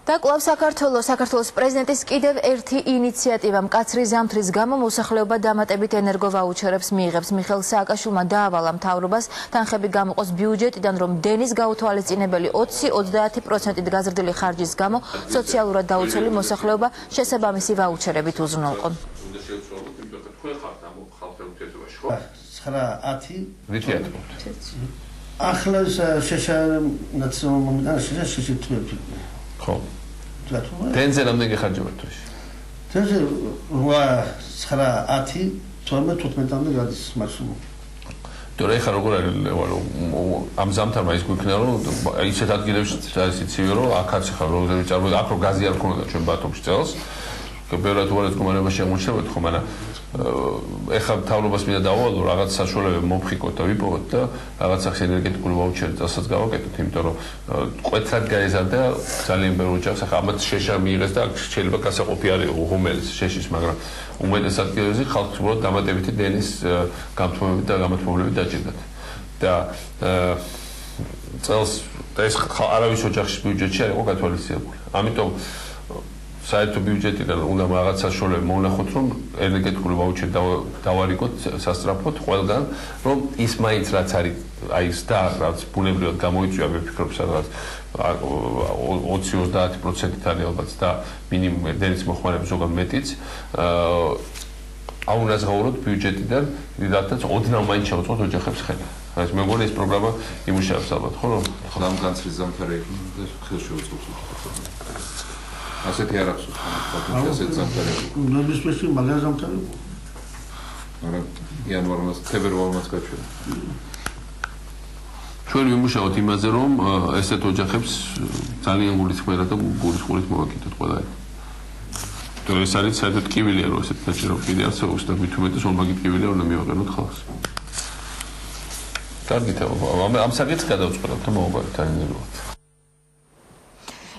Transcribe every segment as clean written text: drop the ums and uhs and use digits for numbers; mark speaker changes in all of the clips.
Speaker 1: და კლავ საქართველოს პრეზიდენტის კიდევ ერთი ინიციატივა მკაცრი ზამთრის გამო მოსახლეობა დამატებით ენერგო ვაუჩერებს მიიღებს. მიხეილ სააკაშვილმა დაავალა მთავრობას თანხები გამოყოს ბიუჯეტიდან, რომ დენის გაუთვალისწინებელი 20-30% გაზრდილი ხარჯის გამო სოციალურად დაუცველი მოსახლეობა შესაბამისი ვაუჩერებით უზრუნველყონ.
Speaker 2: ხო. დენზე რამდენი ხარჯება თვეში?
Speaker 3: დენზე 9-10-12-15-მდე გადის მაქსიმუმ.
Speaker 2: თორე ხა როგორ არის ამ ზამთარმა ის გვიქნა რომ ისეთ ადგილებში არის იცივე რომ აქაც ხარ როგორ წარმოიდგინე აქ რო გაზი არ ქონოდა ჩვენ ბათუმში წელს. ბევრად უარეს კომარება შემოჩნდებოდა ხო, მაგრამ ეხლა მთავრობას მინდა დავალო რაღაც საშუალებები მომხიკოთ და ვიპოვოთ და რაღაც სახის ენერგეტიკული ვაუჩერი წელსაც გავაკეთოთ, იმიტომ რომ კვეთრად გაეზარდა ძალიან ბევრ ოჯახს. ახლა ამათ შეშა მიიღეს და შეიძლება გასაყოფი არის ღუმელის შეშის, მაგრამ უმეტეს ადგილებზე ხალხს უბრალოდ დამატებითი დენის გამთმობებით და გამათმობლებით დაჭირდათ. და წელს ეს არავის ოჯახის ბიუჯეტში არ იყო გათვალისწინებული. ამიტომ საერთო ბიუჯეტიდან უნდა რაღაც საშუალება მოვნახოთ, რომ ენერგეტიკული ვაუჩერი დავარიგოთ სასწრაფოდ ყველგან, რომ ის მაინც რაც არის აი ეს და რაც ბუნებრივად გამოიწვია, მე ვფიქრობ, სადღაც 20-30%-ით არის ალბათ და მინიმუმ დენის მოხმარება ზოგადად მეტიც. აუნაზღაუროთ ბიუჯეტიდან, რადგან ოდნავ მაინც შევწყვეტ ოჯახებს ხელი. ეს მე მგონი ეს პროგრამა იმუშავებს ალბათ, ხო რომ
Speaker 4: ამ განცდის ზამთარი ხელში უწყობს. ასეთი არ აქვს ბათუმში ასეთი ზამთარი.
Speaker 3: ნებისმიერ მაგარ ზამთარი.
Speaker 4: მაგრამ იანვარმას, თებერვალმაც გაჩვენა.
Speaker 2: ჩვენ ვიმუშაოთ იმაზე, რომ ესეთ ოჯახებს ძალიან გულისხმიერად და გულისხმობით მოვაკიდოთ ყველა. თორე ეს არის საერთოდ ტკივილია, რომ ესეთ საჭირო კიდე არსებობს და მით უმეტეს ორმაგი ტკივილია უნდა მივაყენოთ ხალხს. კარგით, ამ საკითხს გადავწყვეტოთ და მოვაყენოთ ანალიზურად.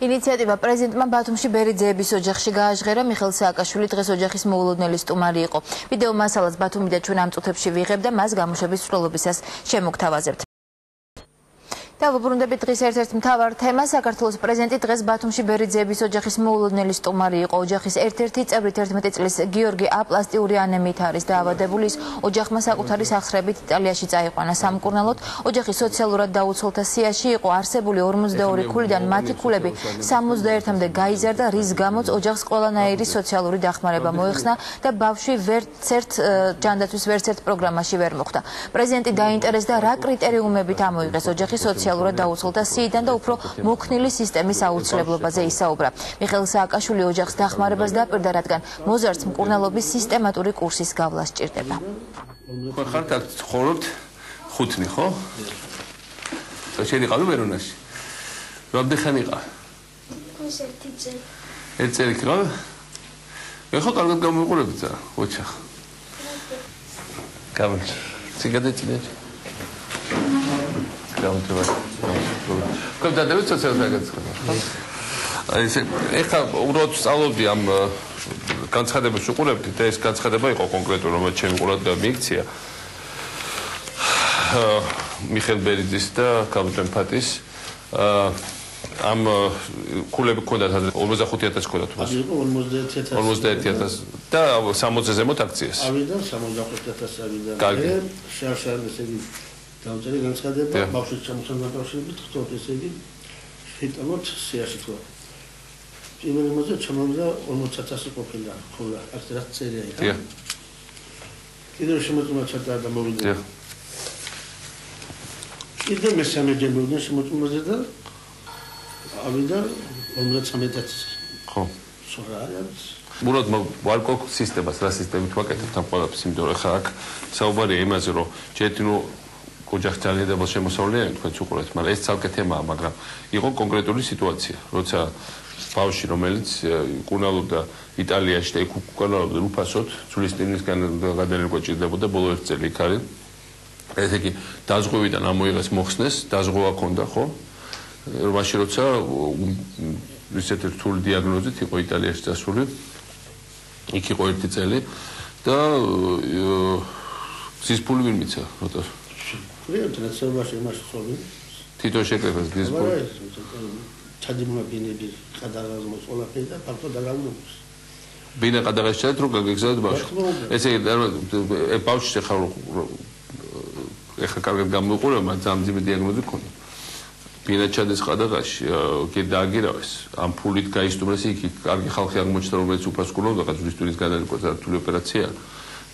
Speaker 1: ინიციატივა პრეზიდენტმა ბათუმში ბერიძეების ოჯახში გააჟღერა. მიხეილ სააკაშვილი დღეს ოჯახის მოულოდნელი სტუმარი იყო. ვიდეო მასალას ბათუმიდან ჩვენ ამ წუთებში ვიღებ და მას გამოშვების სრულობისას შემოგთავაზებთ. დავუბრუნდებით დღის ერთ-ერთ მთავარ თემას. საქართველოს პრეზიდენტი დღეს ბათუმში ბერიძეების ოჯახის მოულოდნელი სტუმარი იყო. ოჯახის ერთ-ერთი წევრი 11 წლის გიორგი ა პლასტიური ანემიით არის დაავადებული. ოჯახმა საკუთარი სახსრებით იტალიაში წაიყვანა სამკურნალოდ. ოჯახის სოციალურად დაუცველთა სიაში იყო არსებული 42 ქულიდან მათი ქულები 61-მდე გაიზარდა, რის გამოც ოჯახს ყველანაირი სოციალური დახმარება მოეხსნა და ბავშვი ჯანდაცვის ვერცერთ პროგრამაში ვერ მოხვდა. პრეზიდენტი დაინტერესდა რა კრიტერიუმებით ამოიღეს ოჯახის სოციალურად დაუცველთა სიიდან და უფრო მოქნილი სისტემის აუცილებლობაზე ისაუბრა. მიხეილ სააკაშვილი ოჯახს დახმარებას დაპირდა, რადგან მოზარდს მკურნალობის სისტემატური კურსის გავლა სჭირდება.
Speaker 2: ხართ აქ ცხოვრობთ ხუთნი, ხო? შენ იყავი ვერონაში? რამდენი ხანი იყავ?
Speaker 5: ერთი წელი.
Speaker 2: ერთი წელი იყავ? ეხლა კარგად გამოვიყურებით რა, ოჩახ. გამარჯ. ციგადეჭინე. Cum te duci să faci? Ეხლა უბრალოდ სწავლობდი ამ განცხადებას უყურებდი და ეს განცხადება იყო კონკრეტულად რომელიც ჩემი ყურადღება მიიქცია. მიხეილ ბერიძის და კაპიტან ფატის ამ ქულები ქონდათ 45,000 ქონდათ. 51,000 და 60-ზე ზემოთ აქციას.
Speaker 3: ავიდა 65,000 ავიდა.
Speaker 2: კარგი.
Speaker 3: შარშან ესე იგი დავწერე განცხადება, ბავშვის ჩამოსვლა დაკავშირებით, ხთოთ ესე იგი შეტანოთ სიაში თქვა. პირველ რიგში ჩამოვიდა 40,000 ყოფილა, ხოლო აქ რაც წერია იყო. კიდევ შემოწმება ჩატარა და მოვიდა. კიდევ მესამე ჯერმოვიდა შემოწმებაზე და ავიდა 53,000.
Speaker 2: ხო.
Speaker 3: სულ არის.
Speaker 2: Murad ვარკო სისტემას რა სისტემით ვაკეთებთ ამ ყველაფერს, იმიტომ რომ ხა აქ საუბარია იმაზე, რომ ჯეთინო ოჯახი ძალიან დაბალ შემოსავლიანი თქვენც უყურეთ, მაგრამ ეს ცალკე თემაა, მაგრამ იყო კონკრეტული სიტუაცია, როცა ბავშვი, რომელიც კურნალობდა იტალიაში და იქ უკანონოდ უფასოდ ძვლის ტვინისგან გადარერგვა ჭირდებოდა ბოლო 1 წელი იქ არის. ესე იგი დაზღვევიდან ამოიღეს მოხსნეს, დაზღვევა ჰქონდა, ხო? მაშინ როცა ისეთი რთული დიაგნოზით იყო იტალიაში წასული, იქ იყო 1 წელი და ზისფული ვინ მიცა, როცა
Speaker 3: Vrem să ne observăm și mai șobi.
Speaker 2: Tito șecrevesc zisful.
Speaker 3: ჩადიმმა ბინები ყადაღაზმოს ყველაფერი და ფაქტობრივად დაგაუნებს.
Speaker 2: ბინა ყადაღაშჩათ რო გაგეგზავნოთ ბავშვი. ესე იგი ბავშვი ეხლა კარგად გამოვიყურება, მაგრამ ძამძიმე დიაგნოზი ქონდა. ბინა ჩადეს ყადაღაში, დააგირავეს, ამ ფულით გაისტუმრეს იქ კარგი ხალხი აღმოჩნდა, რომელიც უფასკულობდა ჯურისტურის გადაიყვანს რთული ოპერაცია.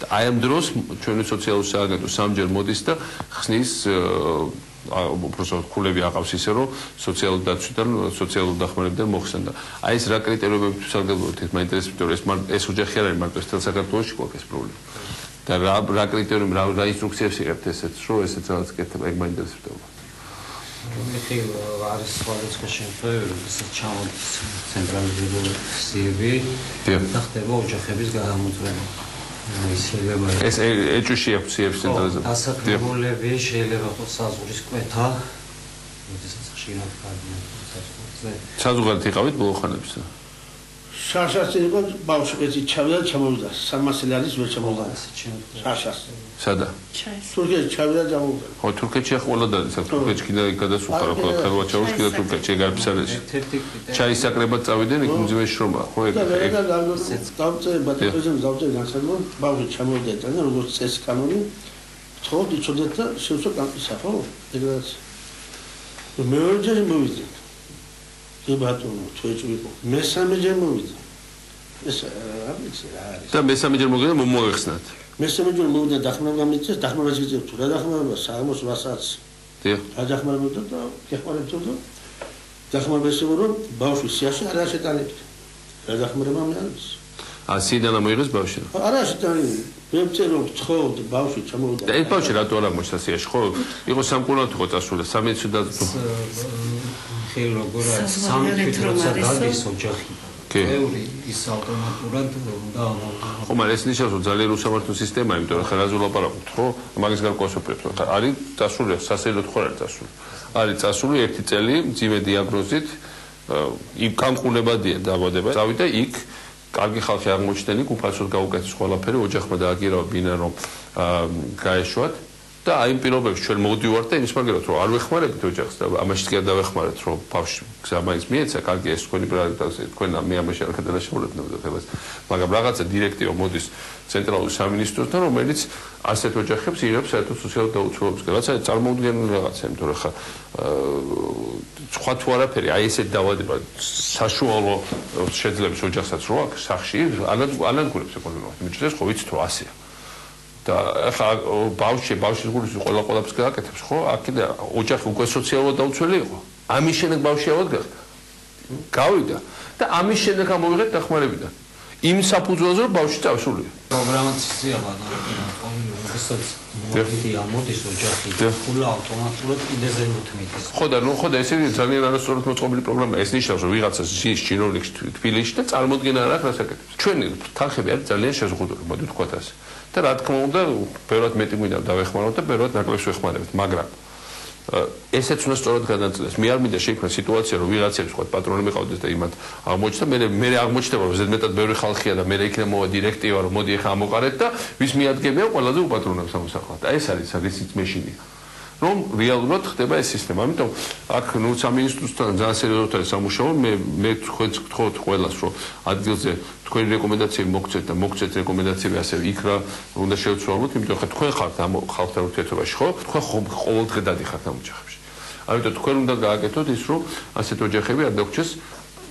Speaker 2: და აი ამ დროს ჩვენი სოციალური სააგენტო სამჯერ მოდის და ხსნის უბრალოდ ქულები აყავს ისე რომ სოციალურ დაცვიდან, სოციალურ დახმარებიდან მოხსენდა. აი ეს რა კრიტერიუმებით ვსარგებლობთ, ეს მაინტერესებს, რომ ეს ოჯახი არ არის მარტო მთელ საქართველოში გვაქვს ეს პრობლემა. და რა კრიტერიუმი, რა ინსტრუქციებს იღებთ ესეც, რომ ესეც რაღაც კეთება, ეგ მაინტერესებს.
Speaker 6: მიხეილ არის სხვადასხვა შემთხვევები, რასაც ჩამოდის ცენტრალიზებული სიები და ხდება ოჯახების გადამოწმება. ეს
Speaker 2: ეჭვში აქვს სიების ცენტრალიზებული.
Speaker 6: დასაქმებულები შეიძლება იყოს საზღვრის კვეთა, როდესაც ხშირად კარგია საზღვარზე.
Speaker 2: საზღვარით იყავით ბოლო ხანებში?
Speaker 3: შაშას იყო ბავშვი ეცი ჩავიდა ჩამოვიდა 300 ლარის ვერ ჩამოვიდა შაშას
Speaker 2: სადა
Speaker 3: თურქეთში ჩავიდა ჩამოვიდა
Speaker 2: ხო თურქეთში ახლა ყველა დადის თურქეთში კიდე გადასუხარა ხოლმე ხერვაჩაურში კიდე თურქეთში გარბისარეში ჩაისაკრებად წავიდნენ იქ მძიმე შრომა ხო ეგ
Speaker 3: დავწერე ბატონს დავწერე განსაკუთრებულ ბავშვი ჩამოვიდა და როგორც წესი კანონი თხოვდი ჩოდეთ და შევსვა კამპისა ხო ეგრაც მეურჯერ მოვიდა ბატონო თვეჭვიყო მესამეჯერ მოვიდა ეს არის
Speaker 2: და მესამეჯერ მოვიდა მომოეხსნათ
Speaker 3: მესამეჯერ მოვიდა დახმარება მიწეს დახმარებას გიწევთ თუ რა დახმარება საღამოს 8-ს
Speaker 2: დიახ
Speaker 3: რა დახმარება და გეხმარებთ და დახმარება ისე რომ ბავშვი სიაში არ აღშეტანებთ რა დახმარება მე არის
Speaker 2: სიდან ამოიღეს ბავშვი
Speaker 3: არ აღშეტანები მე ვწერო თხოვთ ბავშვი ჩამოვიდა
Speaker 2: და ეს ბავშვი რატო არ აღმოჩნდა სიაში ხო იყო სამკურნალოდ ხო წასული სამედიცინო და
Speaker 6: ხელ როგორ არის სამი თვითროცა გადის ოჯახი ეური ის ავტომატურად უნდა ამოვიდა
Speaker 2: ხო მაგრამ ეს ნიშნავს რომ ძალიან უსამართლო სისტემაა იმიტომ რომ ხარაზე ვლაპარაკობთ ხო მაგის გარკვევასოფრებს არის წასული სასეირნოდ ხო არის წასული არის წასული ერთი წელი მძიმე დიაგნოზით იქ განკურნებადია დაავადება წავიდა იქ კარგი ხალხი აღმოჩნდნენ იქ უფასოდ გაუკეთეს ყველაფერი ოჯახმა დააგირავა ბინა რომ გაეშვათ და აი იმ პირობებში ჩვენ მოვდივართ და იმის მაგერად რომ არ ვეხმარებით ოჯახს და ამაში კი არ დავეხმარეთ რომ ბავშვი გზამაის მიეცა კარგი ეს თქვენი პრიორიტეტია თქვენ მე ამაში არ გადაშეულებნებოდა ხელას მაგრამ რაღაცა დირექტივა მოდის ცენტრალურ სამინისტროსთან რომელიც ასეთ ოჯახებს იღებს საერთო სოციალურ დაუცველობას რაღაცა წარმოუდგენელი რაღაცა იმიტომ რომ ხა სხვა თუ არაფერი აი ესეთ დაავადება საშუალო შეძლებს ოჯახსაც რო აქვს სახში ანადგურებს ეკონომიკას იმიტომ ეს ხო ვიცით რომ ასეა და ახლა ბავშვის გულის ყველაფერს გააკეთებს ხო? აქ კიდე ოჯახი უკვე სოციალურად დაუცველი იყო. ამის შემდეგ ბავშვი ავად გახდა. გავიდა და ამის შემდეგ ამოვიღეთ დახმარებიდან. იმ საფუძველზე რომ ბავშვი წავსულია.
Speaker 6: პროგრამაცია როდესაც მოდის ოჯახი ფულა ავტომატურად კიდეზე მოთმის.
Speaker 2: ხო და ესე ძალიან არასწორად მოწყობილი პროგრამა. ეს ნიშნავს რომ ვიღაცა ზის ჩინოვნიკს თბილისში და წარმოდგენა არ აქვს რას აკეთებს. ჩვენი თანხები არის ძალიან შეზღუდული, მოდი ვთქვათ ასე. და რა თქმა უნდა, ბევრად მეტი გვინდა დავეხმაროთ და ბევრად ნაკლებს ვეხმარებთ, მაგრამ ესეც უნდა სწორად გადაწყვეტოს. მე არ მინდა შეიქმნა სიტუაცია, რომ ვიღაცებს თქვა პატრონი მიყავდეს და იმათ აღმოჩნდა, მე აღმოჩნდება, რომ ზედმეტად ბევრი ხალხია და მე იქნება მოვა დირექტივა, რომ მოდი ახლა ამოყარეთ და ვის მიადგებია ყველაზე უპატრონებს ამოსახლად. აი ეს არის რისიც მეშინია. რომ რეალურად ხდება ეს სისტემა. ამიტომ აქ ნუ სამინისტროსთან ძალიან სერიოზულად არის სამუშაო. მე გთხოვთ ყველას, რომ ადგილზე თქვენი რეკომენდაციები მოგცეთ და მოგცეთ რეკომენდაციები ასევე იქ რა უნდა შევცვალოთ, იმიტომ რომ თქვენ ხართ ამ ხალხთან ურთიერთობაში, ხო? თქვენ ყოველდღე დადიხართ ამ ოჯახებში. ამიტომ თქვენ უნდა გააკეთოთ ის, რომ ასეთ ოჯახები არ დაგვრჩეს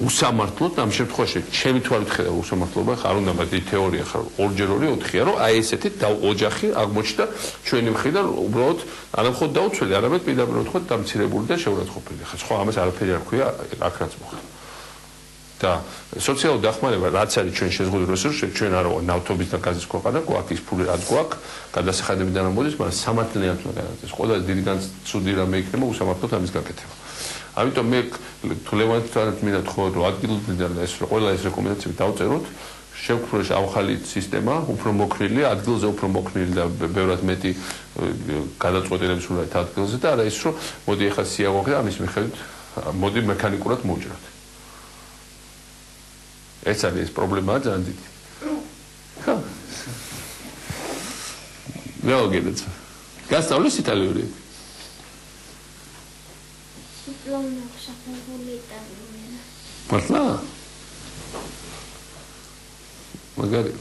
Speaker 2: უსამართლოდ ამ შემთხვევაში ჩემი თვალით ხედავ უსამართლობა არ უნდა მაგ თეორია ხარ ორჯერ 4-ია რომ აი ესეთი ოჯახი აღმოჩნდა ჩვენი მხრიდან უბრალოდ არა მხოლოდ დაუცველი არამედ პირდაპირ ვთქვათ დამცირებული და შეურაცხყოფილი ხარ ხო ამას არაფერი არ ქვია აქ რაც მოხდა და სოციალურ დახმარება რაც არის ჩვენ შეზღუდული რესურსი ჩვენ არ ვარ ნავთობის და გაზის ქვეყანა გვაქვს ის ფული რაც გვაქვს გადასახადებიდან მოდის მაგრამ სამართლიანად უნდა გადაწყვეტოს ყველა დიდი განცუდი რამე იქნება უსამართლოდ ამის გაკეთება ამიტომ მე ლევანთან მინდა თქვა რომ ადგილიდან ეს ყველა ეს რეკომენდაციები დავწეროთ შევქმნათ ახალი სისტემა უფრო მოქნილი ადგილზე უფრო მოქნილი და ბევრად მეტი გადაწყვეტილების უნდა ადგილზე და არა ის რომ მოდი ახლა სიაღვაღე და ამის მიხედვით მოდი მექანიკურად მოვჭრათ ეს არის ეს პრობლემაა ძალიან დიდი ხო ველგედეთ გასწავლეს იტალიური
Speaker 5: დიპლომი აქვს საფუძველი იტალიური.
Speaker 2: მართლა? მაგარი.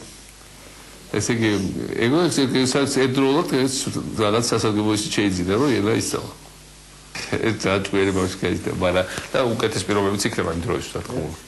Speaker 2: ესე იგი, ეგოსაც ერთდროულად ეს რაღაც სასარგებლოში შეიძლება რომ ელა ისწავლა. ეს ძალიან ძვირი ბავშვი და მაგრამ და უკეთეს პირობებიც იქნება იმ დროისთვის რა თქმა უნდა.